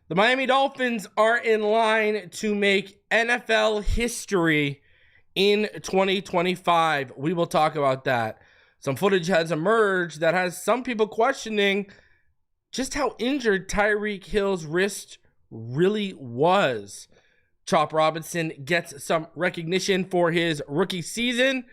The Miami Dolphins are in line to make NFL history in 2025. We will talk about that. Some footage has emerged that has some people questioning just how injured Tyreek Hill's wrist really was. Chop Robinson gets some recognition for his rookie season.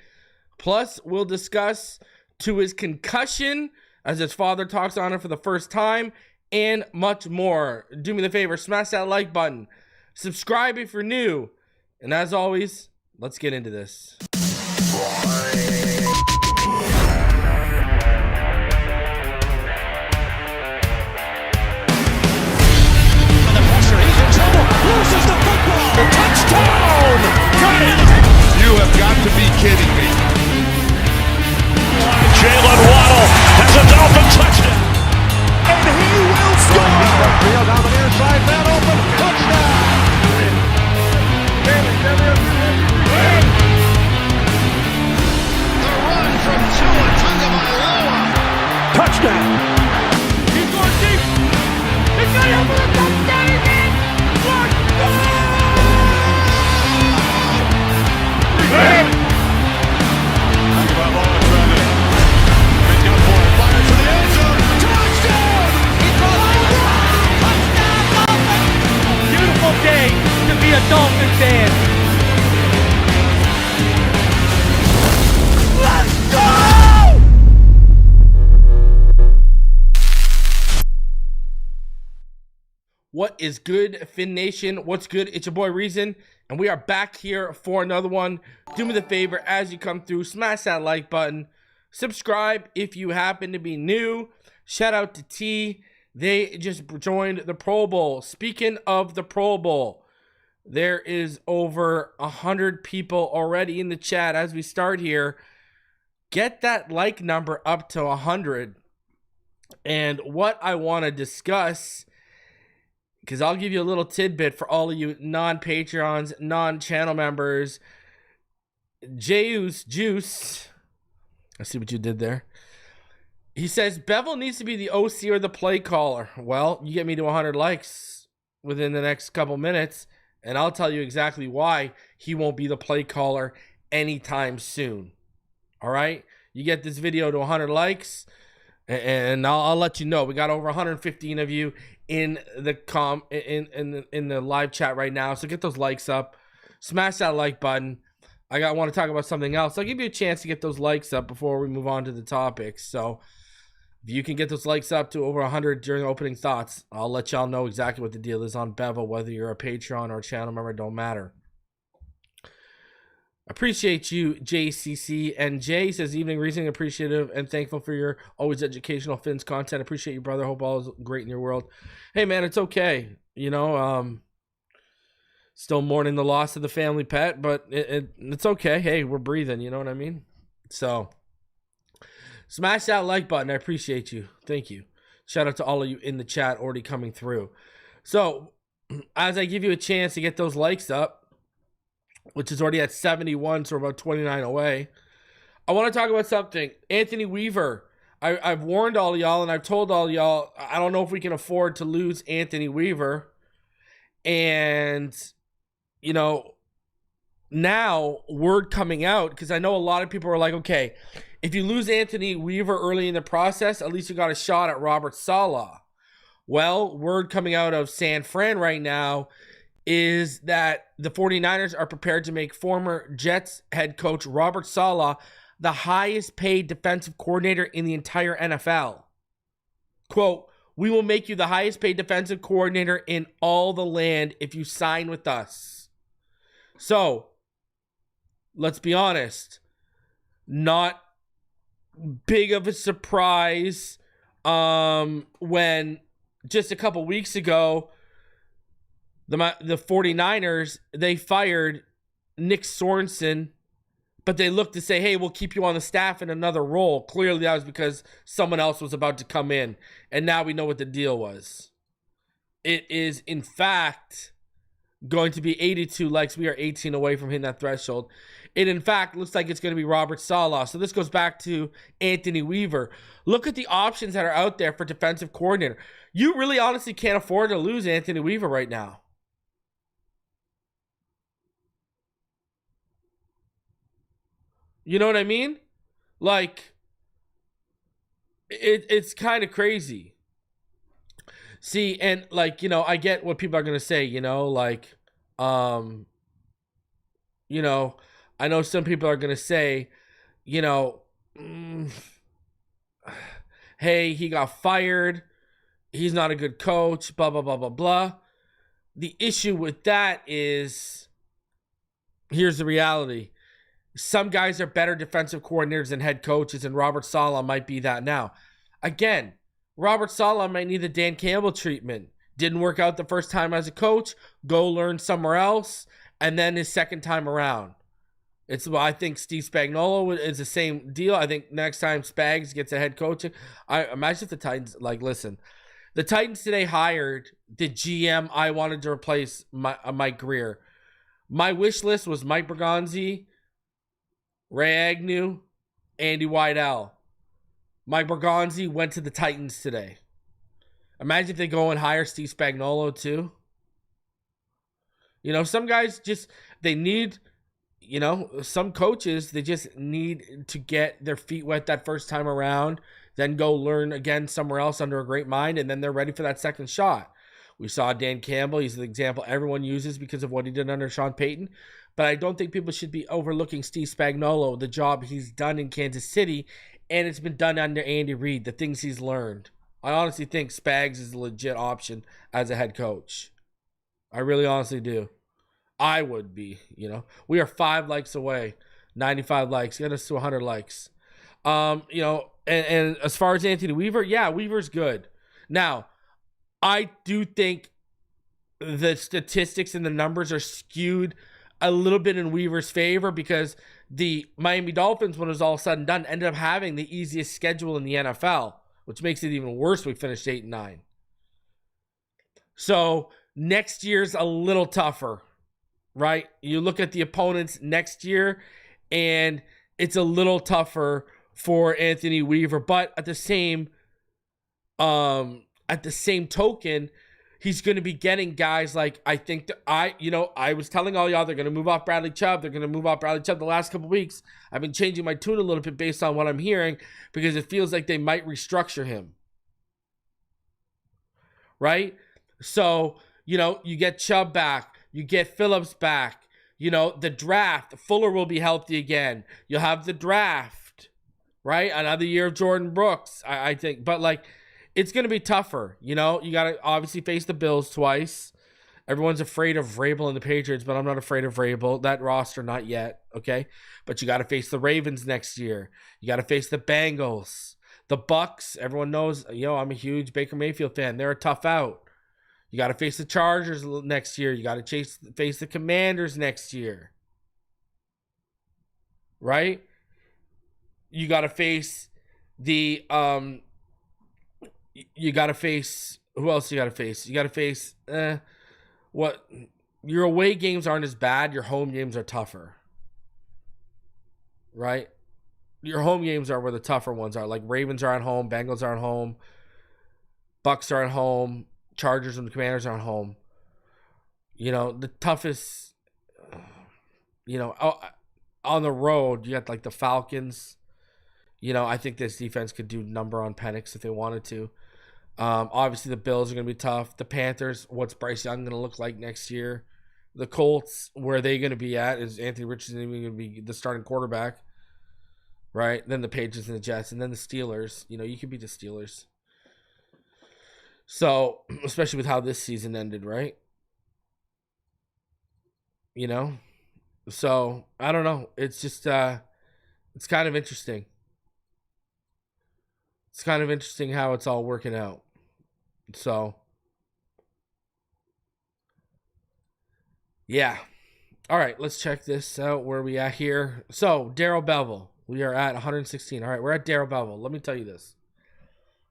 Plus, we'll discuss his concussion as his father talks on it for the first time, and much more. Do me the favor, smash that like button. Subscribe if you're new. And as always, let's get into this. Loses the football. Touchdown! Got it! You have got to be kidding me. Jalen Waddle has a Dolphin touchdown. And he will score! Field on the near side, man open, touchdown! The run from Tua Tagovailoa. Touchdown! He's going deep. He's going up for the touchdown again. What? Tagovailoa trying to make up for it. Fires to the end zone. Touchdown! Beautiful day to be a Dolphin fan. Let's go! What is good, Fin Nation? What's good? It's your boy Reason, and we are back here for another one. Do me the favor as you come through, smash that like button. Subscribe if you happen to be new. Shout out to T. They just joined the Pro Bowl. Speaking of the Pro Bowl, there is over 100 people already in the chat as we start here. Get that like number up to 100. And what I want to discuss, because I'll give you a little tidbit for all of you non-Patreons, non-channel members. Juice, I see what you did there. He says, Bevel needs to be the OC or the play caller. Well, you get me to 100 likes within the next couple minutes, and I'll tell you exactly why he won't be the play caller anytime soon. All right? You get this video to 100 likes, and I'll let you know. We got over 115 of you in the in the live chat right now, so get those likes up. Smash that like button. I want to talk about something else. I'll give you a chance to get those likes up before we move on to the topics. So if you can get those likes up to over 100 during opening thoughts, I'll let y'all know exactly what the deal is on Bevel. Whether you're a Patreon or a channel member, don't matter. Appreciate you, JCC. And Jay says, evening, Reasoning, appreciative and thankful for your always educational Fins content. Appreciate you, brother. Hope all is great in your world. Hey, man, it's okay. You know, still mourning the loss of the family pet, but it's okay. Hey, we're breathing. You know what I mean? So smash that like button. I appreciate you. Thank you. Shout out to all of you in the chat already coming through. So as I give you a chance to get those likes up, which is already at 71, so we're about 29 away, I want to talk about something. Anthony Weaver. I've warned all y'all, and I've told all y'all, I don't know if we can afford to lose Anthony Weaver. And, you know, now word coming out, because I know a lot of people are like, okay, if you lose Anthony Weaver early in the process, at least you got a shot at Robert Saleh. Well, word coming out of San Fran right now is that the 49ers are prepared to make former Jets head coach Robert Saleh the highest paid defensive coordinator in the entire NFL. Quote, we will make you the highest paid defensive coordinator in all the land if you sign with us. So, let's be honest, not big of a surprise when just a couple weeks ago, the 49ers, they fired Nick Sorensen, but they looked to say, hey, we'll keep you on the staff in another role. Clearly, that was because someone else was about to come in, and now we know what the deal was. It is, in fact, going to be 82 likes. We are 18 away from hitting that threshold. It, in fact, looks like it's going to be Robert Saleh. So this goes back to Anthony Weaver. Look at the options that are out there for defensive coordinator. You really honestly can't afford to lose Anthony Weaver right now. You know what I mean? Like, it's kind of crazy. See, and like, I get what people are going to say, like, I know some people are going to say, hey, he got fired. He's not a good coach, blah, blah, blah, blah, blah. The issue with that is, here's the reality. Some guys are better defensive coordinators than head coaches, and Robert Saleh might be that now. Again, Robert Saleh might need the Dan Campbell treatment. Didn't work out the first time as a coach. Go learn somewhere else. And then his second time around. I think Steve Spagnuolo is the same deal. I think next time Spags gets a head coaching, I imagine if the Titans, listen, the Titans today hired the GM I wanted to replace Mike Greer. My wish list was Mike Bergonzi, Ray Agnew, Andy Weidel. Mike Bergonzi went to the Titans today. Imagine if they go and hire Steve Spagnuolo too. Some guys they need, some coaches, they just need to get their feet wet that first time around, then go learn again somewhere else under a great mind, and then they're ready for that second shot. We saw Dan Campbell. He's the example everyone uses because of what he did under Sean Payton. But I don't think people should be overlooking Steve Spagnuolo, the job he's done in Kansas City, and it's been done under Andy Reid, the things he's learned. I honestly think Spags is a legit option as a head coach. I really honestly do. I would be, We are 5 likes away. 95 likes. Get us to 100 likes. And as far as Anthony Weaver, yeah, Weaver's good. Now, I do think the statistics and the numbers are skewed a little bit in Weaver's favor because the Miami Dolphins, when it was all said and done, ended up having the easiest schedule in the NFL, which makes it even worse. We finished 8-9. So next year's a little tougher, right? You look at the opponents next year, and it's a little tougher for Anthony Weaver. But at the same token, he's going to be getting guys like, I think that I was telling all y'all they're going to move off Bradley Chubb. They're going to move off Bradley Chubb the last couple of weeks. I've been changing my tune a little bit based on what I'm hearing because it feels like they might restructure him. Right? So, you get Chubb back. You get Phillips back. The draft. Fuller will be healthy again. You'll have the draft. Right? Another year of Jordan Brooks, I think. But, it's going to be tougher. You got to obviously face the Bills twice. Everyone's afraid of Vrabel and the Patriots, but I'm not afraid of Vrabel. That roster, not yet, okay? But you got to face the Ravens next year. You got to face the Bengals. The Bucks, everyone knows, I'm a huge Baker Mayfield fan. They're a tough out. You got to face the Chargers next year. You got to face the Commanders next year. Right? You got to face the you got to face, who else you got to face? You got to face, your away games aren't as bad. Your home games are tougher. Right? Your home games are where the tougher ones are. Like Ravens are at home, Bengals are at home, Bucks are at home, Chargers and the Commanders are at home. The toughest, on the road, you got like the Falcons. I think this defense could do number on Penix if they wanted to. Obviously, the Bills are going to be tough. The Panthers, what's Bryce Young going to look like next year? The Colts, where are they going to be at? Is Anthony Richardson even going to be the starting quarterback? Right? Then the Patriots and the Jets, and then the Steelers. You could beat the Steelers. So, especially with how this season ended, right? So, I don't know. It's just, it's kind of interesting. It's kind of interesting how it's all working out. So, yeah. All right, let's check this out. Where are we at here? So, Darrell Bevell. We are at 116. All right, we're at Darrell Bevell. Let me tell you this.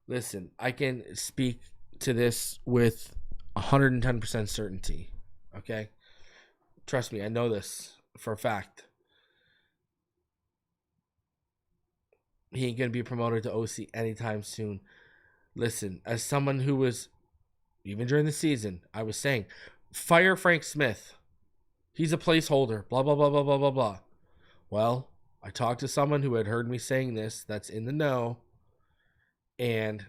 Listen, I can speak to this with 110% certainty. Okay? Trust me, I know this for a fact. he ain't going to be promoted to OC anytime soon. Listen, as someone who was, even during the season, I was saying, fire Frank Smith. He's a placeholder, blah, blah, blah, blah, blah, blah, blah. Well, I talked to someone who had heard me saying this, that's in the know, and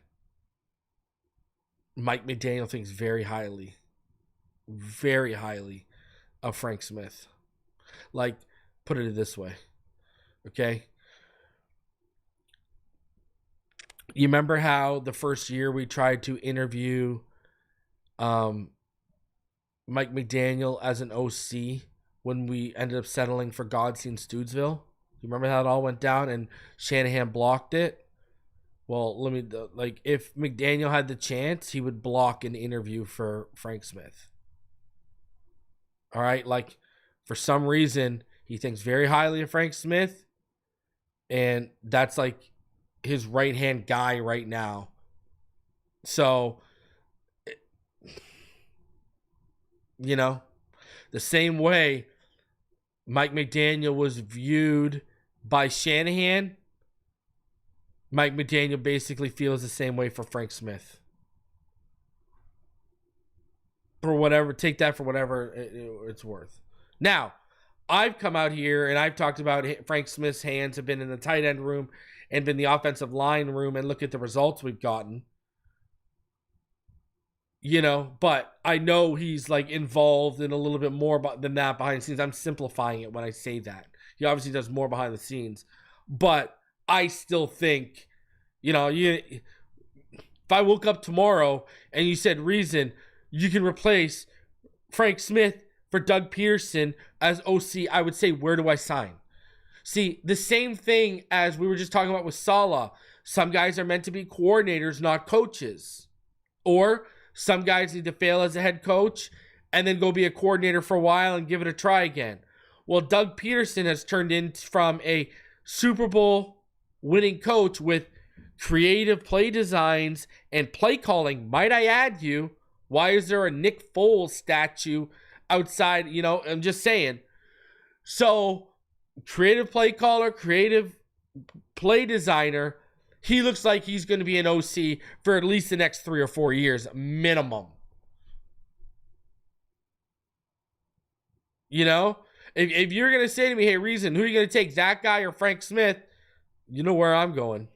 Mike McDaniel thinks very highly of Frank Smith. Like, put it this way, okay? You remember how the first year we tried to interview Mike McDaniel as an OC when we ended up settling for Godseen Stoodsville? You remember how it all went down and Shanahan blocked it? Well, if McDaniel had the chance, he would block an interview for Frank Smith. All right, like, for some reason, he thinks very highly of Frank Smith, and that's like his right-hand guy right now. So, you know, the same way Mike McDaniel was viewed by Shanahan, Mike McDaniel basically feels the same way for Frank Smith. For whatever, take that for whatever it's worth. Now, I've come out here and I've talked about Frank Smith's hands have been in the tight end room and been the offensive line room, and look at the results we've gotten. You know, but I know he's like involved in a little bit more than that behind the scenes. I'm simplifying it when I say that. He obviously does more behind the scenes, but I still think, you know, if I woke up tomorrow and you said, Reason, you can replace Frank Smith for Doug Peterson as OC, I would say, where do I sign? See, the same thing as we were just talking about with Saleh. Some guys are meant to be coordinators, not coaches. Or some guys need to fail as a head coach and then go be a coordinator for a while and give it a try again. Well, Doug Peterson has turned in from a Super Bowl winning coach with creative play designs and play calling. Might I add you, why is there a Nick Foles statue outside? You know, I'm just saying. So, creative play caller, creative play designer. He looks like he's going to be an OC for at least the next 3 or 4 years, minimum. You know? If you're going to say to me, hey, Reason, who are you going to take, that guy or Frank Smith? You know where I'm going.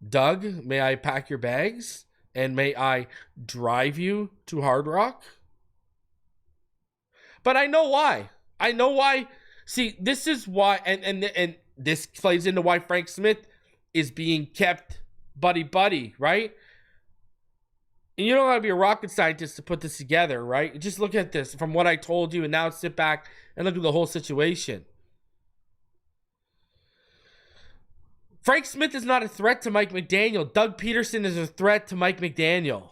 Doug, may I pack your bags? And may I drive you to Hard Rock? But I know why. I know why. See, this is why, and this plays into why Frank Smith is being kept buddy-buddy, right? And you don't got to be a rocket scientist to put this together, right? Just look at this from what I told you, and now sit back and look at the whole situation. Frank Smith is not a threat to Mike McDaniel. Doug Peterson is a threat to Mike McDaniel.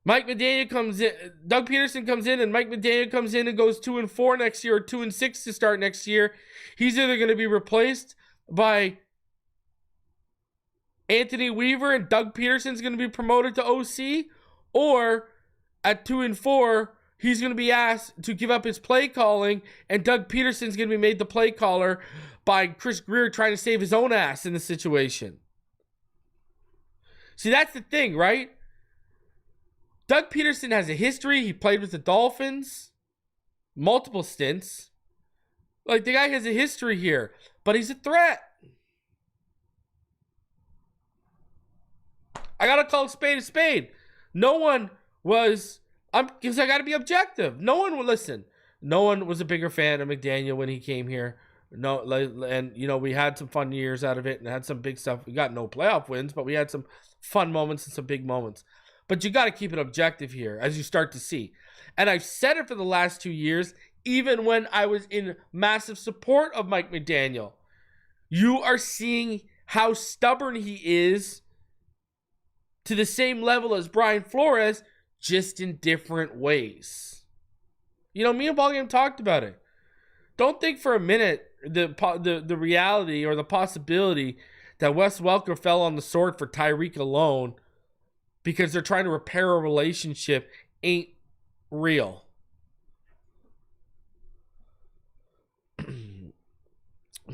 Mike McDaniel comes in, Doug Peterson comes in, and Mike McDaniel comes in and goes 2-4 next year, or 2-6 to start next year. He's either going to be replaced by Anthony Weaver, and Doug Peterson's going to be promoted to OC, or at 2-4, he's going to be asked to give up his play calling, and Doug Peterson's going to be made the play caller by Chris Greer trying to save his own ass in the situation. See, that's the thing, right? Doug Peterson has a history. He played with the Dolphins, multiple stints. Like, the guy has a history here, but he's a threat. I got to call a spade. No one was, because I got to be objective. No one would listen. No one was a bigger fan of McDaniel when he came here. No, and, you know, we had some fun years out of it and had some big stuff. We got no playoff wins, but we had some fun moments and some big moments. But you got to keep it objective here as you start to see. And I've said it for the last 2 years, even when I was in massive support of Mike McDaniel. You are seeing how stubborn he is to the same level as Brian Flores, just in different ways. You know, me and Ballgame talked about it. Don't think for a minute the reality or the possibility that Wes Welker fell on the sword for Tyreek alone because they're trying to repair a relationship ain't real.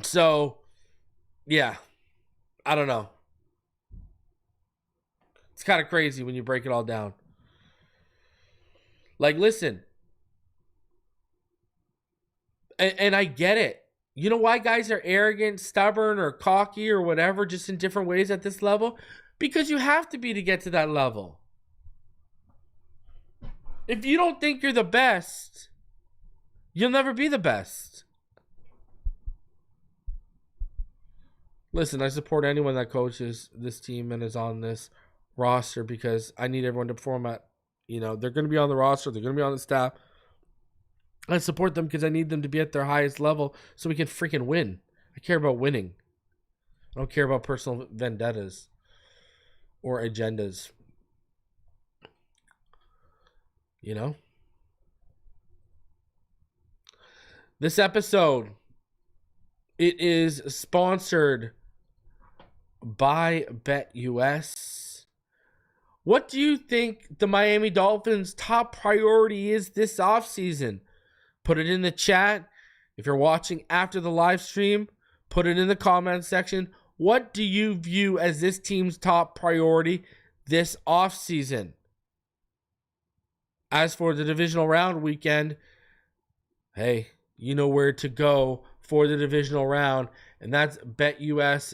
So, yeah, I don't know. It's kind of crazy when you break it all down. Like, listen, and I get it. You know why guys are arrogant, stubborn, or cocky or whatever, just in different ways at this level? Because you have to be to get to that level. If you don't think you're the best, you'll never be the best. Listen, I support anyone that coaches this team and is on this roster because I need everyone to perform at, they're going to be on the roster, they're going to be on the staff. I support them because I need them to be at their highest level so we can freaking win. I care about winning. I don't care about personal vendettas or agendas. This episode, it is sponsored by BetUS. What do you think the Miami Dolphins' top priority is this offseason? Put it in the chat. If you're watching after the live stream, put it in the comment section. What do you view as this team's top priority this offseason? As for the divisional round weekend, hey, you know where to go for the divisional round, and that's betus.com.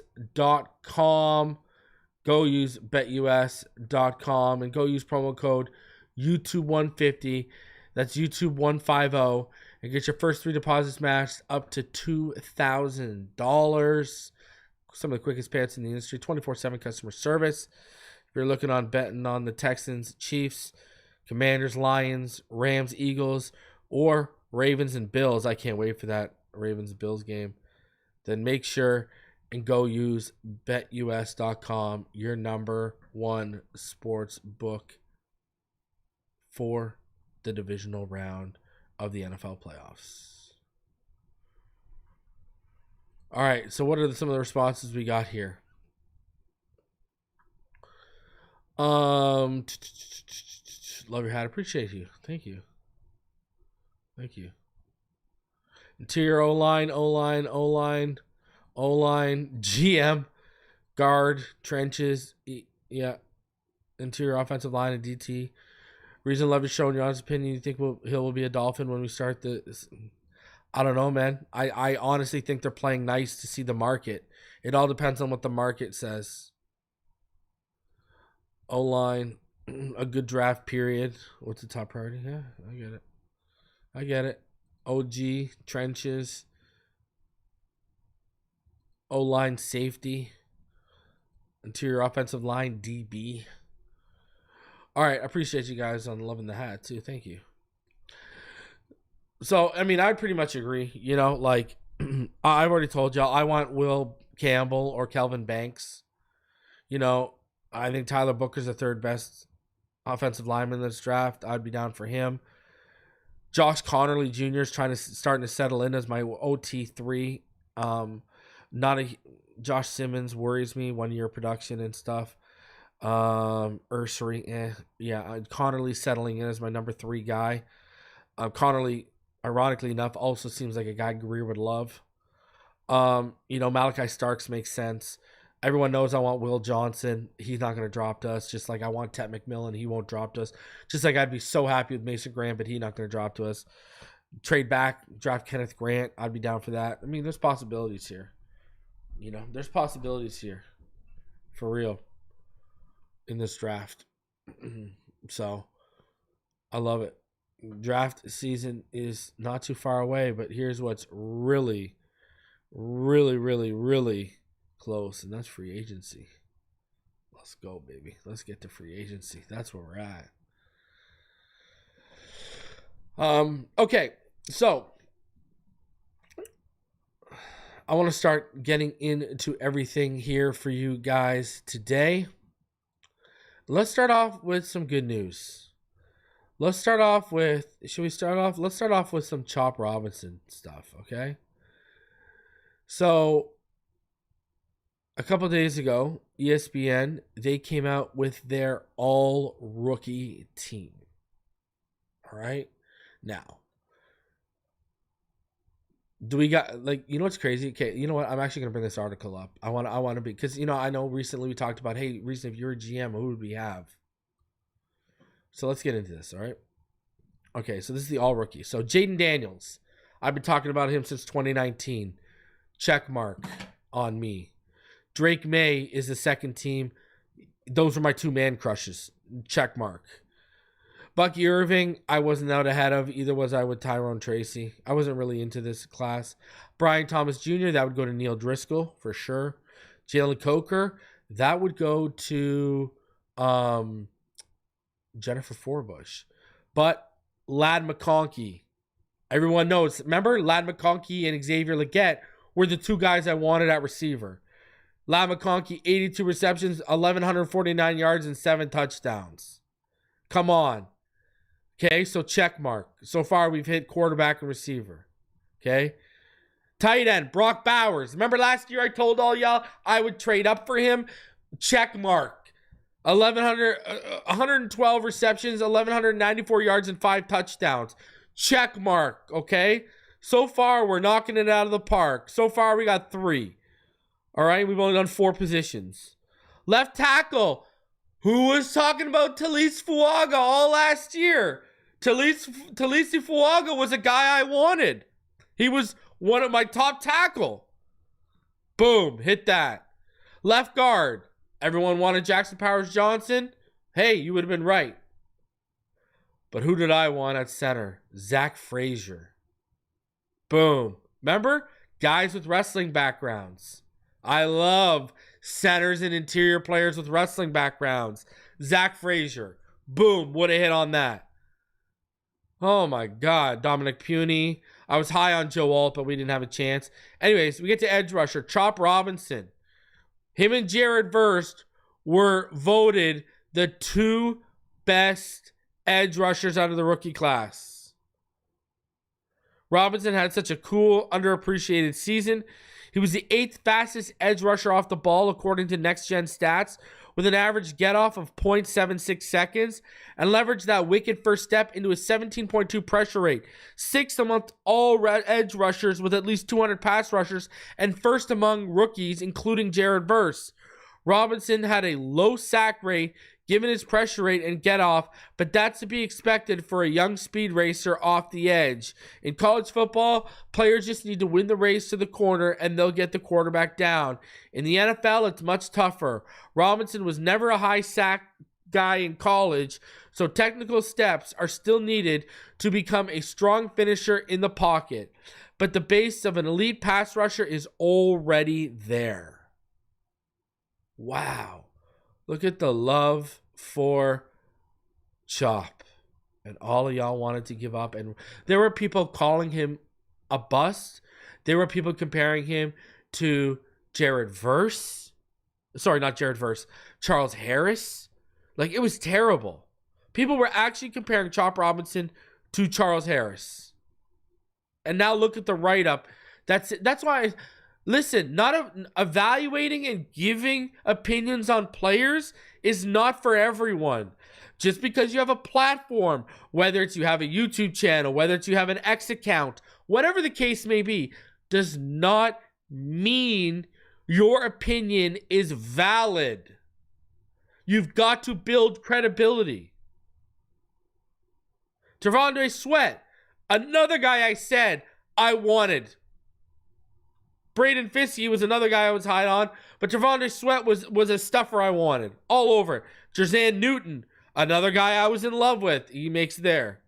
Go use betus.com and go use promo code YouTube150. That's YouTube150, and get your first 3 deposits matched up to $2,000. Some of the quickest payouts in the industry, 24/7 customer service. If you're looking on betting on the Texans, Chiefs, Commanders, Lions, Rams, Eagles, or Ravens and Bills, I can't wait for that Ravens-Bills game, then make sure and go use betus.com, your number one sports book for the divisional round of the NFL playoffs. All right, so what are some of the responses we got here? Love your hat. Appreciate you. Thank you. Interior O-line, GM, guard, trenches, yeah. Interior offensive line and DT. Reason love is showing your honest opinion. You think Hill will be a Dolphin when we start this? I don't know, man. I honestly think they're playing nice to see the market. It all depends on what the market says. O-line, a good draft period. What's the top priority? Yeah, I get it. OG, trenches, O-line, safety, interior offensive line, DB. All right, I appreciate you guys on loving the hat too. Thank you. So, I mean, I pretty much agree. I've already told y'all I want Will Campbell or Kelvin Banks. I think Tyler Booker's the third best offensive lineman in this draft. I'd be down for him. Josh Connerly Jr. is starting to settle in as my OT3. Josh Simmons worries me, 1 year production and stuff. Ursery, Connerly settling in as my number 3 guy. Connerly, ironically enough, also seems like a guy Greer would love. Malachi Starks makes sense. Everyone knows I want Will Johnson. He's not going to drop to us. Just like I want Ted McMillan. He won't drop to us. Just like I'd be so happy with Mason Graham, but he's not going to drop to us. Trade back, draft Kenneth Grant. I'd be down for that. I mean, there's possibilities here. There's possibilities here. For real. In this draft. So, I love it. Draft season is not too far away, but here's what's really, really, really, really close, and that's free agency. Let's go, baby. Let's get to free agency. That's where we're at. Okay, so I want to start getting into everything here for you guys today. Let's start off with some good news. Let's start off with some Chop Robinson stuff, okay? So, a couple days ago, ESPN, they came out with their all-rookie team. All right? Now, Do we got you know what's crazy? Okay, you know what? I'm actually gonna bring this article up. I want to be because I know recently we talked about recently if you're a GM, who would we have? So let's get into this. All right. Okay, so this is the all rookie. So Jaden Daniels, I've been talking about him since 2019. Check mark on me. Drake May is the second team. Those are my two man crushes. Check mark. Bucky Irving, I wasn't out ahead of. Either was I with Tyrone Tracy. I wasn't really into this class. Brian Thomas Jr., that would go to Neil Driscoll for sure. Jalen Coker, that would go to Jennifer Forbush. But Ladd McConkey, everyone knows. Remember, Ladd McConkey and Xavier Legette were the two guys I wanted at receiver. Ladd McConkey, 82 receptions, 1,149 yards, and 7 touchdowns. Come on. Okay, so check mark. So far, we've hit quarterback and receiver. Okay. Tight end, Brock Bowers. Remember last year I told all y'all I would trade up for him? Check mark. 112 receptions, 1,194 yards, and 5 touchdowns. Check mark, okay? So far, we're knocking it out of the park. So far, we got 3. All right, we've only done 4 positions. Left tackle. Who was talking about Talise Fuaga all last year? Talise Fuaga was a guy I wanted. He was one of my top tackle. Boom, hit that. Left guard. Everyone wanted Jackson Powers Johnson. Hey, you would have been right. But who did I want at center? Zach Frazier. Boom. Remember? Guys with wrestling backgrounds. I love centers and interior players with wrestling backgrounds. Zach Frazier. Boom. Would have hit on that. Oh my God. Dominic Puny. I was high on Joe Alt, but we didn't have a chance. Anyways, we get to edge rusher. Chop Robinson. Him and Jared Verse were voted the 2 best edge rushers out of the rookie class. Robinson had such a cool, underappreciated season. He was the 8th fastest edge rusher off the ball, according to Next Gen Stats, with an average get-off of 0.76 seconds, and leveraged that wicked first step into a 17.2 pressure rate. 6th among all edge rushers with at least 200 pass rushers, and first among rookies, including Jared Verse. Robinson had a low sack rate, given his pressure rate and get-off, but that's to be expected for a young speed racer off the edge. In college football, players just need to win the race to the corner and they'll get the quarterback down. In the NFL, it's much tougher. Robinson was never a high sack guy in college, so technical steps are still needed to become a strong finisher in the pocket. But the base of an elite pass rusher is already there. Wow. Look at the love for Chop. And all of y'all wanted to give up. And there were people calling him a bust. There were people comparing him to Jared Verse. Sorry, not Jared Verse. Charles Harris. Like, it was terrible. People were actually comparing Chop Robinson to Charles Harris. And now look at the write-up. That's why... Listen, not evaluating and giving opinions on players is not for everyone. Just because you have a platform, whether it's you have a YouTube channel, whether it's you have an X account, whatever the case may be, does not mean your opinion is valid. You've got to build credibility. T'Vondre Sweat, another guy I said I wanted. Braden Fiske was another guy I was high on, but T'Vondre Sweat was a stuffer I wanted. All over. Jerzan Newton, another guy I was in love with. He makes there.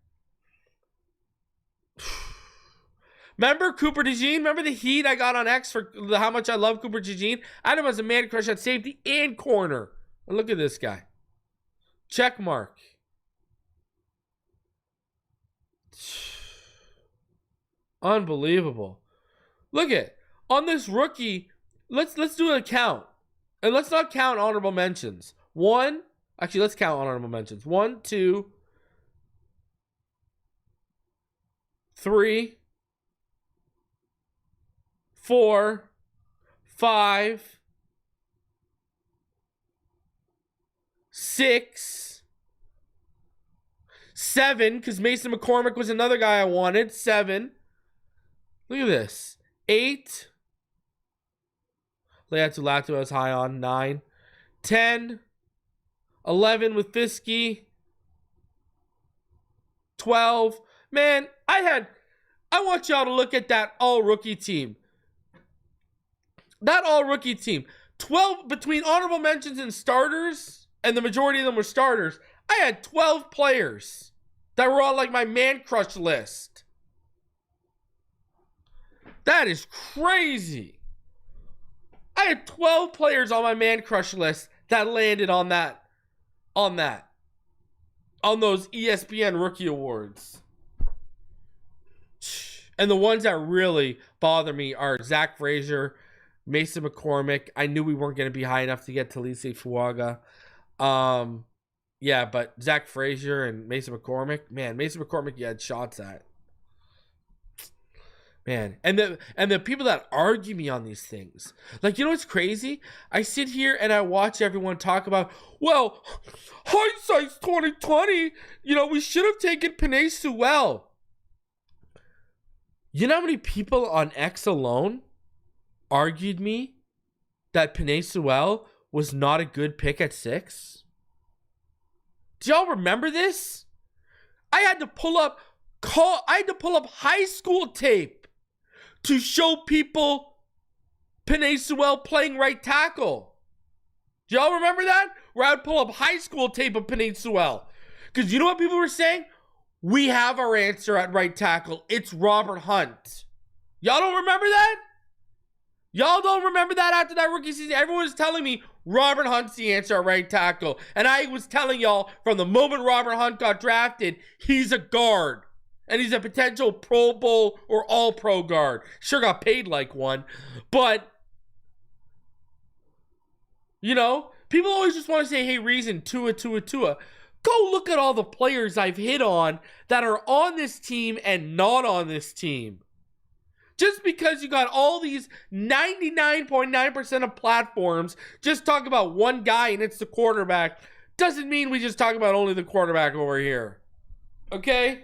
Remember Cooper DeJean? Remember the heat I got on X for how much I love Cooper DeJean? I had him as a man crush at safety and corner. And look at this guy. Check mark. Unbelievable. Look at on this rookie, let's do an count. And let's not count honorable mentions. Let's count honorable mentions. 1, 2, 3, 4, 5, 6, 7, because Mason McCormick was another guy I wanted. 7. Look at this. 8. Leatu Latu I was high on. 9. 10. 11 with Fiske. 12. Man, I want y'all to look at that all-rookie team. That all-rookie team. 12 between honorable mentions and starters, and the majority of them were starters. I had 12 players that were on like my man crush list. That is crazy. I had 12 players on my man crush list that landed on those ESPN rookie awards. And the ones that really bother me are Zach Frazier, Mason McCormick. I knew we weren't going to be high enough to get Talise Fuaga. Yeah, but Zach Frazier and Mason McCormick, man, Mason McCormick, you had shots at. Man, and the people that argue me on these things, like, you know what's crazy? I sit here and I watch everyone talk about, well, hindsight's 2020. You know, we should have taken Penei Sewell. You know how many people on X alone argued me that Penei Sewell was not a good pick at 6? Do y'all remember this? I had to pull up high school tape to show people Penei Sewell playing right tackle. Do y'all remember that? Where I'd pull up high school tape of Penei Sewell. Because you know what people were saying? We have our answer at right tackle. It's Robert Hunt. Y'all don't remember that? Y'all don't remember that after that rookie season? Everyone was telling me Robert Hunt's the answer at right tackle. And I was telling y'all from the moment Robert Hunt got drafted, he's a guard. And he's a potential Pro Bowl or All-Pro guard. Sure got paid like one. But, you know, people always just want to say, hey, reason, Tua. Go look at all the players I've hit on that are on this team and not on this team. Just because you got all these 99.9% of platforms just talk about one guy and it's the quarterback, doesn't mean we just talk about only the quarterback over here. Okay?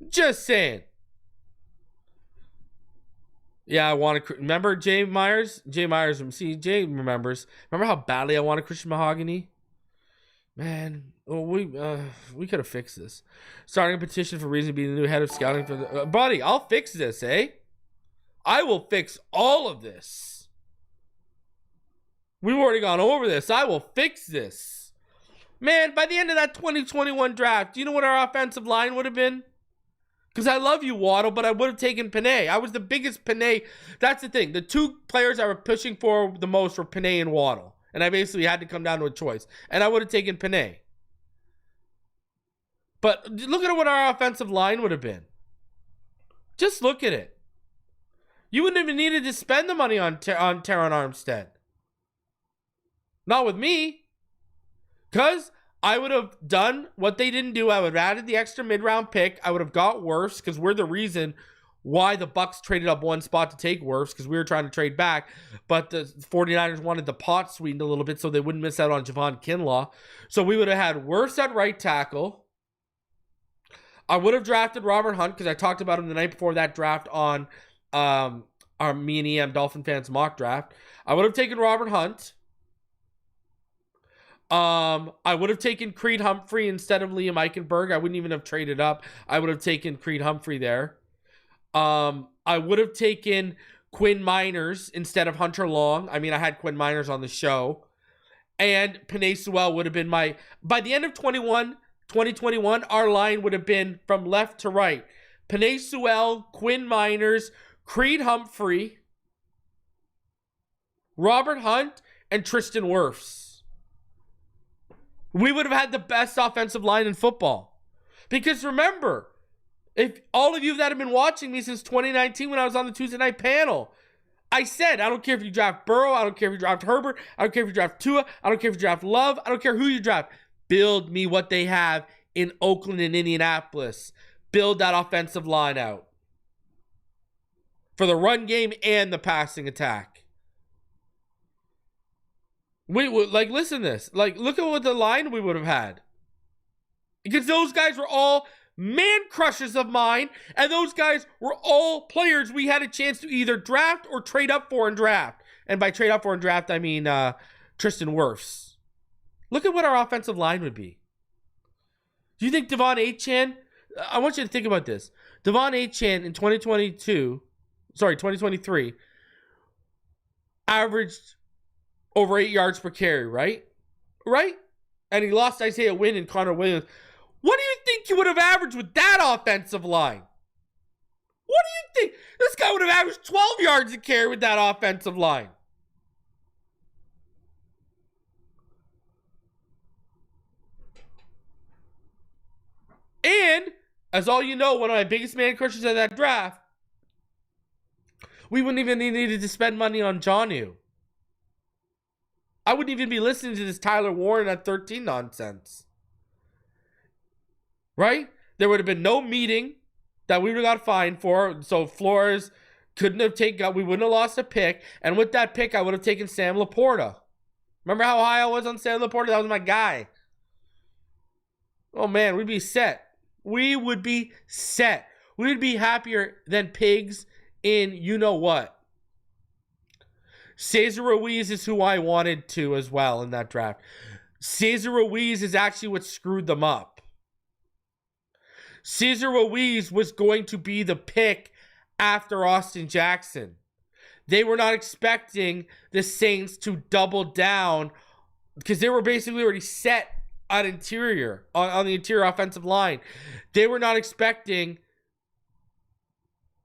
Just saying. Yeah, I want to. Remember Jay Myers? Jay Myers. See, Jay remembers. Remember how badly I wanted Christian Mahogany? Man, we could have fixed this. Starting a petition for reason to be the new head of scouting for the buddy. I'll fix this, eh? I will fix all of this. We've already gone over this. I will fix this. Man, by the end of that 2021 draft, do you know what our offensive line would have been? Because I love you, Waddle, but I would have taken Penei. I was the biggest Penei. That's the thing. The two players I were pushing for the most were Penei and Waddle. And I basically had to come down to a choice. And I would have taken Penei. But look at what our offensive line would have been. Just look at it. You wouldn't even needed to spend the money on Teron Armstead. Not with me. Because I would have done what they didn't do. I would have added the extra mid-round pick. I would have got Wirfs because we're the reason why the Bucs traded up one spot to take Wirfs because we were trying to trade back. But the 49ers wanted the pot sweetened a little bit so they wouldn't miss out on Javon Kinlaw. So we would have had Wirfs at right tackle. I would have drafted Robert Hunt because I talked about him the night before that draft on our me and EM Dolphin fans mock draft. I would have taken Robert Hunt. I would have taken Creed Humphrey instead of Liam Eichenberg. I wouldn't even have traded up. I would have taken Creed Humphrey there. I would have taken Quinn Miners instead of Hunter Long. I mean, I had Quinn Miners on the show. And Penei Sewell would have been my... By the end of 2021, our line would have been from left to right. Penei Sewell, Quinn Miners, Creed Humphrey, Robert Hunt, and Tristan Wirfs. We would have had the best offensive line in football. Because remember, if all of you that have been watching me since 2019 when I was on the Tuesday night panel, I said, I don't care if you draft Burrow, I don't care if you draft Herbert, I don't care if you draft Tua, I don't care if you draft Love, I don't care who you draft. Build me what they have in Oakland and Indianapolis. Build that offensive line out. For the run game and the passing attack. Listen to this. Look at what the line we would have had. Because those guys were all man crushes of mine, and those guys were all players we had a chance to either draft or trade up for and draft. And by trade up for and draft, I mean Tristan Wirfs. Look at what our offensive line would be. Do you think Devon Achane? I want you to think about this. Devon Achane in 2023, averaged over 8 yards per carry, right? Right? And he lost Isaiah Wynn and Connor Williams. What do you think he would have averaged with that offensive line? What do you think? This guy would have averaged 12 yards a carry with that offensive line. And, as all you know, one of my biggest man crushes of that draft, we wouldn't even needed to spend money on Jonnu. I wouldn't even be listening to this Tyler Warren at 13 nonsense. Right? There would have been no meeting that we would have got fined for. So Flores couldn't have taken, we wouldn't have lost a pick. And with that pick, I would have taken Sam Laporta. Remember how high I was on Sam Laporta? That was my guy. Oh man, we'd be set. We would be set. We would be happier than pigs in you know what. Cesar Ruiz is who I wanted to as well in that draft. Cesar Ruiz is actually what screwed them up. Cesar Ruiz was going to be the pick after Austin Jackson. They were not expecting the Saints to double down because they were basically already set on the interior offensive line. They were not expecting,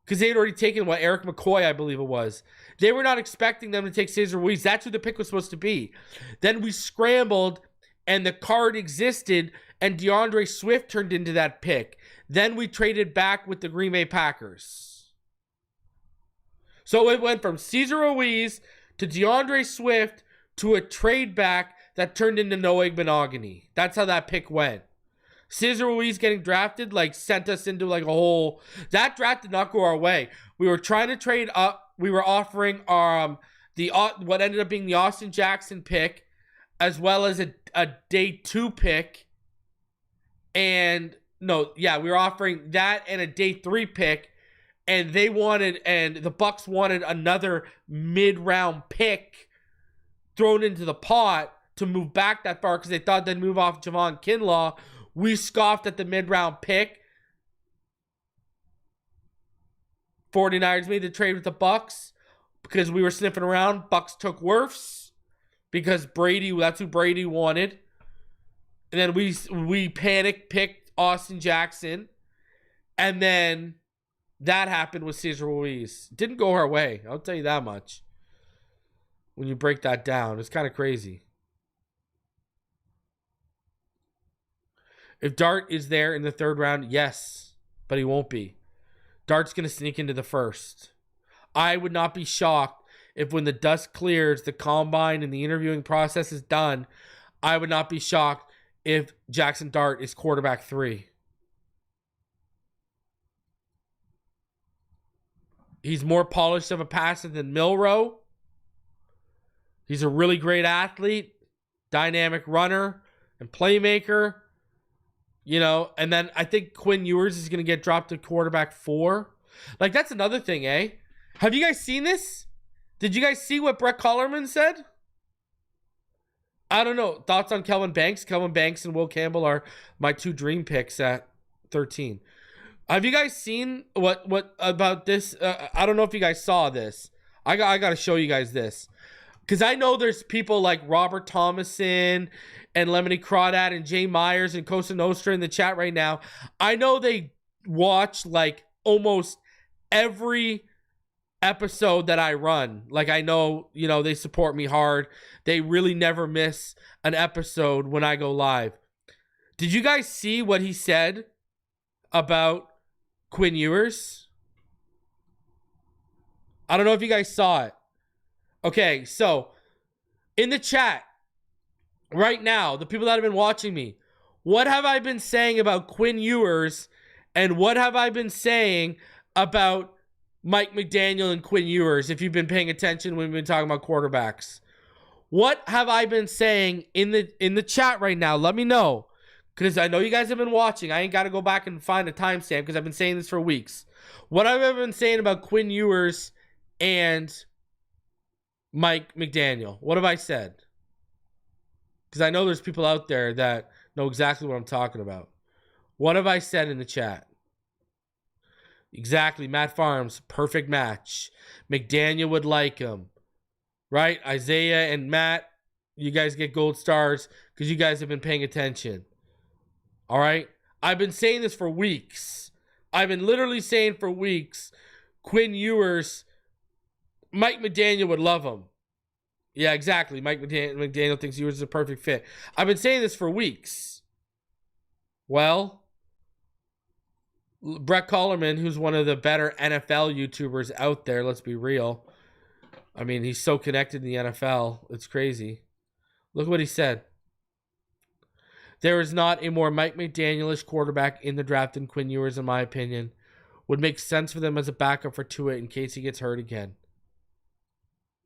because they had already taken Eric McCoy, I believe it was. They were not expecting them to take Cesar Ruiz. That's who the pick was supposed to be. Then we scrambled, and the card existed, and DeAndre Swift turned into that pick. Then we traded back with the Green Bay Packers. So it went from Cesar Ruiz to DeAndre Swift to a trade back that turned into Noah Igbenogany. That's how that pick went. Cesar Ruiz getting drafted sent us into a whole... That draft did not go our way. We were trying to trade up. We were offering our what ended up being the Austin Jackson pick, as well as a day 2 pick. And we were offering that and a day 3 pick. And the Bucks wanted another mid-round pick thrown into the pot to move back that far because they thought they'd move off Javon Kinlaw. We scoffed at the mid-round pick. 49ers made the trade with the Bucks because we were sniffing around. Bucks took Wirfs because that's who Brady wanted. And then we panic picked Austin Jackson. And then that happened with Cesar Ruiz. Didn't go our way. I'll tell you that much. When you break that down, it's kind of crazy. If Dart is there in the 3rd round, yes, but he won't be. Dart's going to sneak into the 1st. I would not be shocked if when the dust clears, the combine and the interviewing process is done, I would not be shocked if Jackson Dart is quarterback 3. He's more polished of a passer than Milroe. He's a really great athlete, dynamic runner, and playmaker. And then I think Quinn Ewers is going to get dropped to quarterback 4. That's another thing, eh? Have you guys seen this? Did you guys see what Brett Collerman said? I don't know. Thoughts on Kelvin Banks? Kelvin Banks and Will Campbell are my 2 dream picks at 13. Have you guys seen what about this? I don't know if you guys saw this. I got to show you guys this. Because I know there's people like Robert Thomason and Lemony Crawdad and Jay Myers and Cosa Nostra in the chat right now. I know they watch almost every episode that I run. I know, they support me hard. They really never miss an episode when I go live. Did you guys see what he said about Quinn Ewers? I don't know if you guys saw it. Okay, so in the chat right now, the people that have been watching me, what have I been saying about Quinn Ewers and what have I been saying about Mike McDaniel and Quinn Ewers, if you've been paying attention when we've been talking about quarterbacks? What have I been saying in the chat right now? Let me know. because I know you guys have been watching. I ain't got to go back and find a timestamp because I've been saying this for weeks. What I've ever been saying about Quinn Ewers and Mike McDaniel. What have I said? Because I know there's people out there that know exactly what I'm talking about. What have I said in the chat? Exactly. Matt Farms, perfect match. McDaniel would like him. Right? Isaiah and Matt, you guys get gold stars because you guys have been paying attention. All right? I've been saying this for weeks. I've been literally saying for weeks, Quinn Ewers, Mike McDaniel would love him. Yeah, exactly. Mike McDaniel thinks Ewers is a perfect fit. I've been saying this for weeks. Well, Brett Collerman, who's one of the better NFL YouTubers out there, let's be real. I mean, he's so connected in the NFL. It's crazy. Look what he said. There is not a more Mike McDanielish quarterback in the draft than Quinn Ewers, in my opinion. Would make sense for them as a backup for Tua in case he gets hurt again.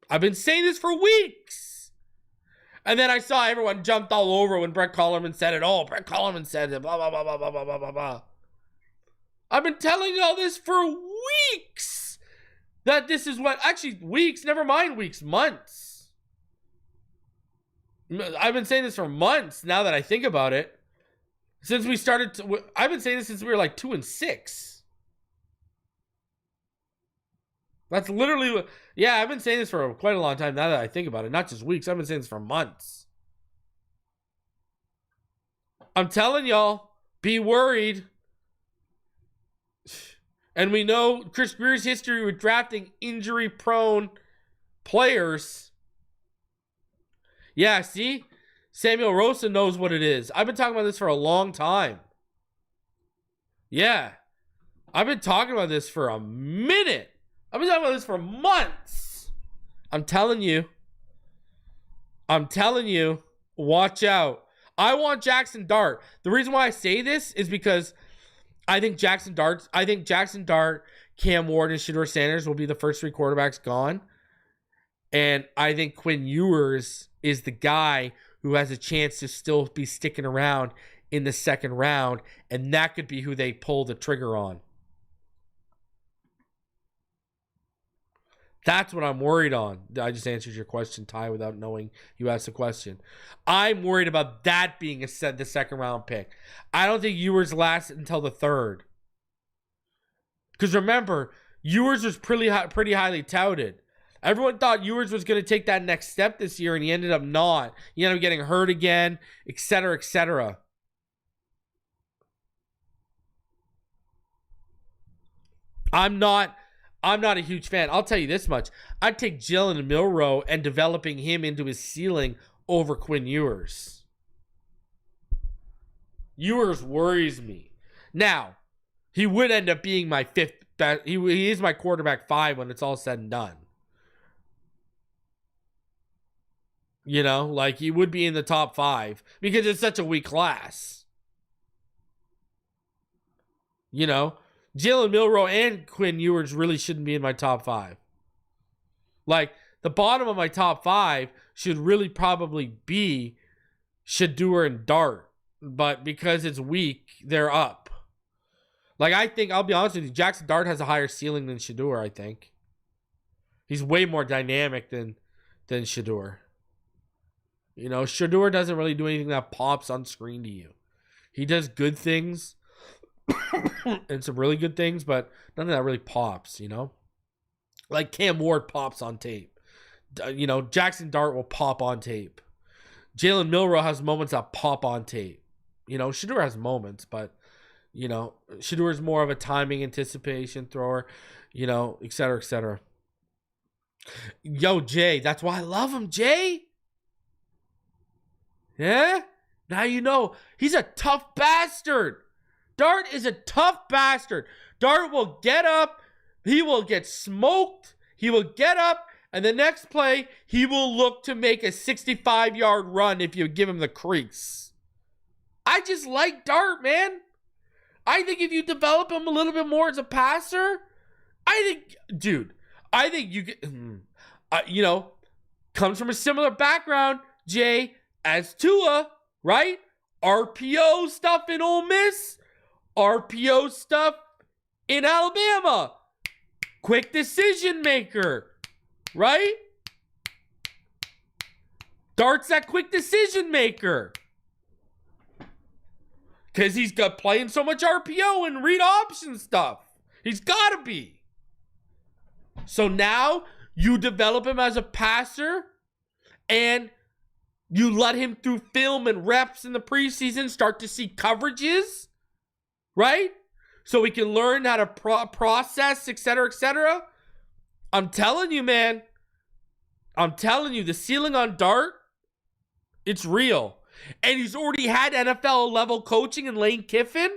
I've been saying this for weeks. And then I saw everyone jumped all over when Brett Collerman said it. Oh, Brett Collerman said it. Blah, blah, blah, blah, blah, blah, blah, blah, blah. I've been telling you all this for weeks. That this is what... Actually, weeks. Never mind weeks. Months. I've been saying this for months now that I think about it. Since we started... I've been saying this since we were like 2-6. That's literally... Yeah, I've been saying this for quite a long time now that I think about it. Not just weeks. I've been saying this for months. I'm telling y'all, be worried. And we know Chris Greer's history with drafting injury-prone players. Yeah, see? Samuel Rosa knows what it is. I've been talking about this for a long time. Yeah. I've been talking about this for a minute. I've been talking about this for months. I'm telling you, watch out. I want Jackson Dart. The reason why I say this is because I think Jackson Dart, Cam Ward, and Shedeur Sanders will be the first three quarterbacks gone. And I think Quinn Ewers is the guy who has a chance to still be sticking around in the second round. And that could be who they pull the trigger on. That's what I'm worried on. I just answered your question, Ty, without knowing you asked the question. I'm worried about that being the second round pick. I don't think Ewers lasts until the third. Because remember, Ewers was pretty highly touted. Everyone thought Ewers was going to take that next step this year, and he ended up not. He ended up getting hurt again, etc., etc. I'm not a huge fan. I'll tell you this much. I'd take Jalen Milroe and developing him into his ceiling over Quinn Ewers. Ewers worries me. Now, he would end up being my fifth best. He is my quarterback 5 when it's all said and done. You know, like he would be in the top 5 because it's such a weak class. You know, Jalen Milroe and Quinn Ewers really shouldn't be in my top 5. Like, the bottom of my top 5 should really probably be Shedeur and Dart. But because it's weak, they're up. Like, I think, I'll be honest with you, Jackson Dart has a higher ceiling than Shedeur, I think. He's way more dynamic than Shedeur. You know, Shedeur doesn't really do anything that pops on screen to you. He does good things. And some really good things, but none of that really pops, you know? Like Cam Ward pops on tape. You know, Jackson Dart will pop on tape. Jalen Milroe has moments that pop on tape. You know, Shedeur has moments, but, you know, Shedeur is more of a timing anticipation thrower, you know, et cetera, et cetera. Yo, Jay, that's why I love him, Jay. Yeah? Now you know. He's a tough bastard. Dart is a tough bastard. Dart will get up. He will get smoked. He will get up. And the next play, he will look to make a 65-yard run if you give him the crease. I just like Dart, man. I think if you develop him a little bit more as a passer, I think you get, you know, comes from a similar background, Jay, as Tua, right? RPO stuff in Ole Miss, RPO stuff in Alabama. Quick decision maker, right? Dart's that quick decision maker. Because he's got playing so much RPO and read option stuff. He's got to be. So now you develop him as a passer and you let him through film and reps in the preseason start to see coverages, right? So he can learn how to process, etc., etc. I'm telling you, man. I'm telling you, the ceiling on Dart, it's real. And he's already had NFL level coaching in Lane Kiffin.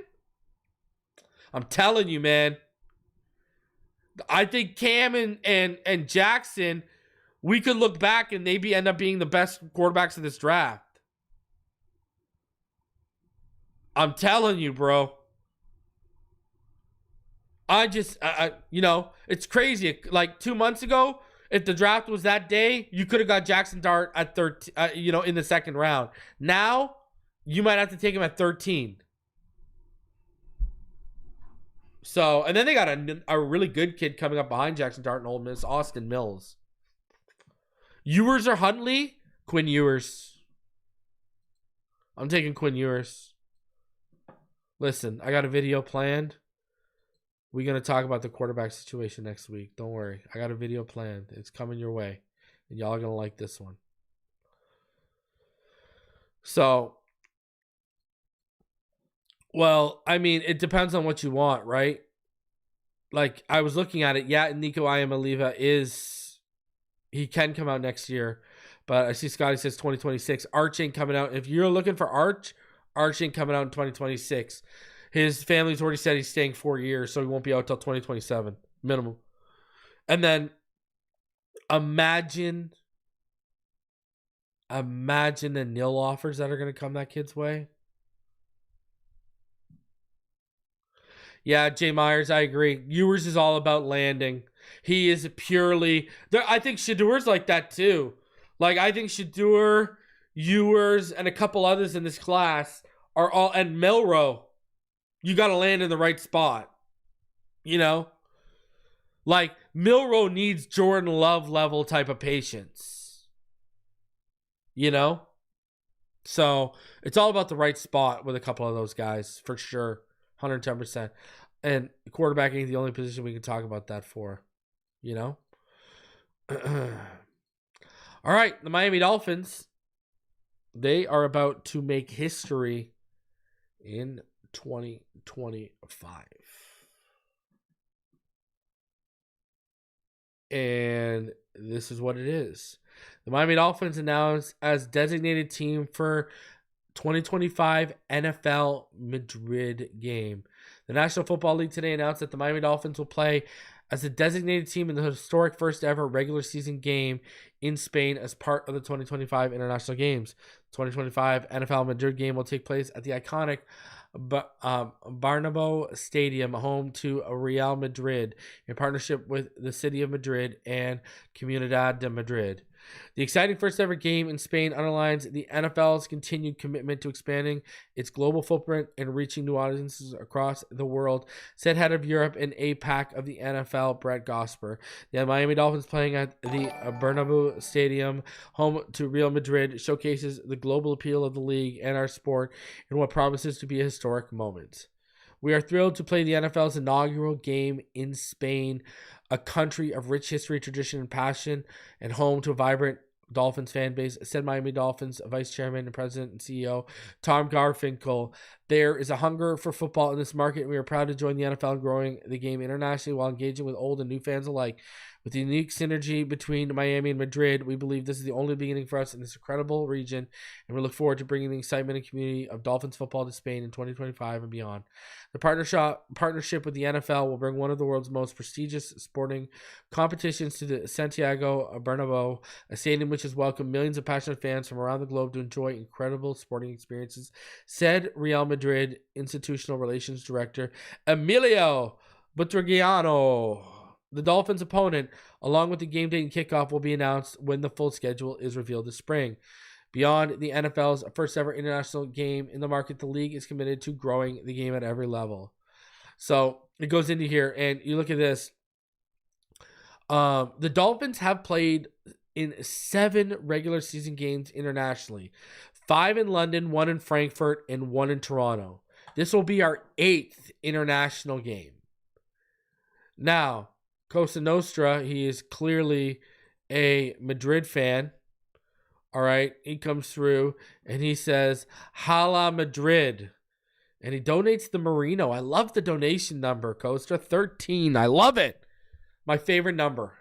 I'm telling you, man. I think Cam and Jackson, we could look back and maybe end up being the best quarterbacks of this draft. I'm telling you, bro. It's crazy. Like 2 months ago, if the draft was that day, you could have got Jackson Dart at 13, in the second round. Now, you might have to take him at 13. So, and then they got a really good kid coming up behind Jackson Dart and Ole Miss, Austin Mills. Ewers or Huntley? Quinn Ewers. I'm taking Quinn Ewers. Listen, I got a video planned. We're going to talk about the quarterback situation next week. Don't worry. I got a video planned. It's coming your way. And y'all are going to like this one. So, well, I mean, it depends on what you want, right? Like, I was looking at it. Yeah, Nico Iamaleava he can come out next year. But I see Scotty says 2026. Arch ain't coming out. If you're looking for Arch ain't coming out in 2026. His family's already said he's staying 4 years, so he won't be out till 2027 minimum. And then imagine the nil offers that are going to come that kid's way. Yeah, Jay Myers, I agree. Ewers is all about landing. He is purely... I think Shadour's like that too. Like, I think Shadour, Ewers, and a couple others in this class are all... And Milroe. You got to land in the right spot. You know? Like, Milroe needs Jordan Love level type of patience. You know? So, it's all about the right spot with a couple of those guys, for sure. 110%. And quarterback ain't the only position we can talk about that for. You know? All right, the Miami Dolphins. They are about to make history in 2025. And this is what it is. The Miami Dolphins announced as designated team for 2025 NFL Madrid game. The National Football League today announced that the Miami Dolphins will play as a designated team in the historic first ever regular season game in Spain as part of the 2025 international games. 2025 NFL Madrid game will take place at the iconic Bernabeu Stadium, home to Real Madrid, in partnership with the City of Madrid and Comunidad de Madrid. The exciting first ever game in Spain underlines the NFL's continued commitment to expanding its global footprint and reaching new audiences across the world, said head of Europe and APAC of the NFL, Brett Gosper. The Miami Dolphins playing at the Bernabeu Stadium, home to Real Madrid, showcases the global appeal of the league and our sport in what promises to be a historic moment. We are thrilled to play the NFL's inaugural game in Spain, a country of rich history, tradition, and passion, and home to a vibrant Dolphins fan base, said Miami Dolphins Vice Chairman and President and CEO Tom Garfinkel. There is a hunger for football in this market, and we are proud to join the NFL in growing the game internationally while engaging with old and new fans alike. With the unique synergy between Miami and Madrid, we believe this is the only beginning for us in this incredible region, and we look forward to bringing the excitement and community of Dolphins football to Spain in 2025 and beyond. The partnership with the NFL will bring one of the world's most prestigious sporting competitions to the Santiago Bernabeu, a stadium which has welcomed millions of passionate fans from around the globe to enjoy incredible sporting experiences, said Real Madrid Institutional Relations Director Emilio Butraguiano. The Dolphins' opponent, along with the game date and kickoff, will be announced when the full schedule is revealed this spring. Beyond the NFL's first ever international game in the market, the league is committed to growing the game at every level. So it goes into here, and you look at this. The Dolphins have played in 7 regular season games internationally. 5 in London, 1 in Frankfurt, and 1 in Toronto. This will be our 8th international game. Now, Cosa Nostra, he is clearly a Madrid fan. All right, he comes through and he says, Hala Madrid. And he donates the Merino. I love the donation number, Costa. 13. I love it. My favorite number.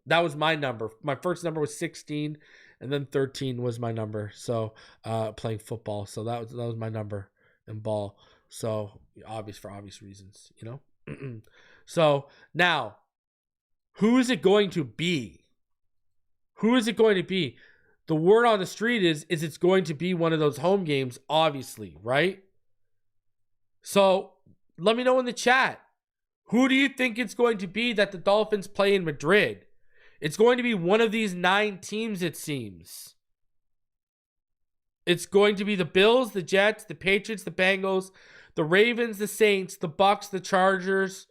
That was my number. My first number was 16, and then 13 was my number. So, playing football. So that was my number in ball. So, for obvious reasons, you know. So, now, who is it going to be? Who is it going to be? The word on the street is it's going to be one of those home games, obviously, right? So, let me know in the chat. Who do you think it's going to be that the Dolphins play in Madrid? It's going to be one of these 9 teams, it seems. It's going to be the Bills, the Jets, the Patriots, the Bengals, the Ravens, the Saints, the Bucks, the Chargers,